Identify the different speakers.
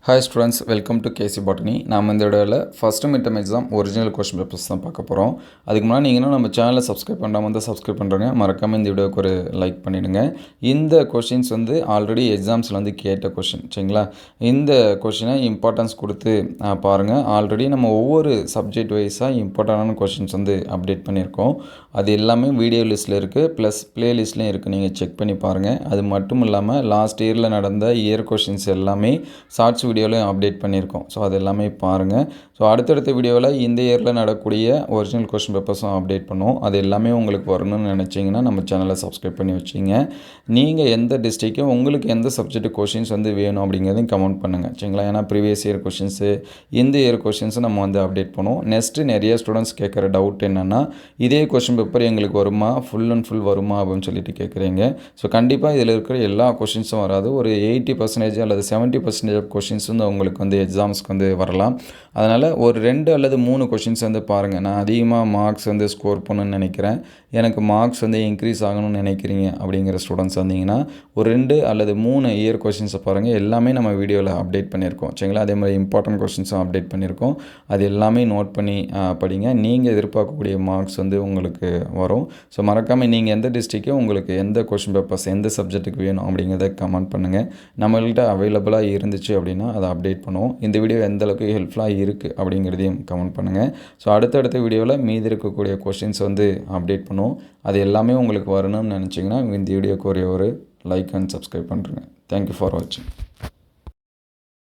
Speaker 1: Hi students, welcome to KC Botany. நாம் இந்த வீடியோவில் first midterm exam original question papers தான் பார்க்க போகிறோம். அதுக்கு முன்னாடி நீங்கள் நம்ம சேனலை சப்ஸ்கிரைப் பண்ணாமல் வந்து சப்ஸ்கிரைப் பண்ணுறேங்க. மறக்காமல் இந்த வீடியோக்கு ஒரு லைக் பண்ணிவிடுங்க. இந்த கொஷின்ஸ் வந்து ஆல்ரெடி எக்ஸாம்ஸில் வந்து கேட்ட கொஷின், சரிங்களா? இந்த கொஷினை இம்பார்ட்டன்ஸ் கொடுத்து பாருங்கள். ஆல்ரெடி நம்ம ஒவ்வொரு சப்ஜெக்ட் வைஸாக இம்பார்ட்டண்டான கொஷின்ஸ் வந்து அப்டேட் பண்ணியிருக்கோம். அது எல்லாமே வீடியோ லிஸ்ட்டில் இருக்குது, ப்ளஸ் ப்ளேலிஸ்ட்லேயும் இருக்குது. நீங்கள் செக் பண்ணி பாருங்கள். அது மட்டும் இல்லாமல் லாஸ்ட் இயரில் நடந்த இயர் கொஷின்ஸ் எல்லாமே ஷார்ட்ஸ் வீடியோலையும் அப்டேட் பண்ணியிருக்கோம். ஸோ அது எல்லாமே பாருங்கள். ஸோ அடுத்தடுத்த வீடியோவில் இந்த இயரில் நடக்கக்கூடிய ஒரிஜினல் கொஸ்டின் பேப்பர்ஸும் அப்டேட் பண்ணுவோம். அது எல்லாமே உங்களுக்கு வரணும்னு நினச்சிங்கன்னா நம்ம சேனலை சப்ஸ்கிரைப் பண்ணி வச்சிங்க. நீங்கள் எந்த டிஸ்ட்ரிக்டும் உங்களுக்கு எந்த சப்ஜெக்ட் கொஷின்ஸ் வந்து வேணும் அப்படிங்கிறதையும் கமெண்ட் பண்ணுங்கள், சரிங்களா? ஏன்னா ப்ரீவியஸ் இயர் கொஷின்ஸு, இந்த இயர் கொஷின்ஸும் நம்ம வந்து அப்டேட் பண்ணுவோம். நெக்ஸ்ட்டு நிறைய ஸ்டூடெண்ட்ஸ் கேட்குற டவுட் என்னென்னா, இதே கொஷின் பேப்பர் எங்களுக்கு வருமா, ஃபுல் அண்ட் ஃபுல் வருமா அப்படின்னு சொல்லிட்டு கேட்குறீங்க. ஸோ கண்டிப்பாக இதில் இருக்கிற எல்லா கொஷின்ஸும் வராது. ஒரு 80% அல்லது 70% ஆஃப் கொஷின்ஸ் வந்து உங்களுக்கு வந்து எக்ஸாம்ஸ்க்கு வந்து வரலாம். அதனால் ஒரு 2 அல்லது 3 கொஷின்ஸ் வந்து பாருங்கள். நான் அதிகமாக மார்க்ஸ் வந்து ஸ்கோர் பண்ணணும்னு நினைக்கிறேன், எனக்கு மார்க்ஸ் வந்து இன்க்ரீஸ் ஆகணும்னு நினைக்கிறீங்க அப்படிங்கிற ஸ்டூடெண்ட்ஸ் வந்தீங்கன்னா ஒரு 2 அல்லது 3 இயர் கொஷின்ஸை பாருங்கள். எல்லாமே நம்ம வீடியோவில் அப்டேட் பண்ணியிருக்கோம், சரிங்களா? அதே மாதிரி இம்பார்ட்டன்ட் கொஷின்ஸும் அப்டேட் பண்ணியிருக்கோம். அது எல்லாமே நோட் பண்ணி படிங்க. நீங்கள் எதிர்பார்க்கக்கூடிய மார்க்ஸ் வந்து உங்களுக்கு வரும். ஸோ மறக்காமல் நீங்கள் எந்த டிஸ்ட்ரிக்டும் உங்களுக்கு எந்த கொஷின் பேப்பர்ஸ் எந்த சப்ஜெக்ட்டுக்கு வேணும் அப்படிங்கிறத கமெண்ட் பண்ணுங்கள். நம்மள்கிட்ட அவைலபிளாக இருந்துச்சு அப்படின்னா அதை அப்டேட் பண்ணுவோம். இந்த வீடியோ எந்த அளவுக்கு ஹெல்ப்ஃபுல்லாக இருக்குது அப்படிங்கிறதையும் கமெண்ட் பண்ணுங்கள். ஸோ அடுத்தடுத்த வீடியோவில் மீதி இருக்கக்கூடிய கொஷின்ஸ் வந்து அப்டேட் பண்ணுவோம். அது எல்லாமே உங்களுக்கு வரணும்னு நினச்சிங்கன்னா இந்த வீடியோக்கு ஒரு லைக் அண்ட் சப்ஸ்கிரைப் பண்ணுறேங்க. தேங்க்யூ ஃபார் வாட்சிங்.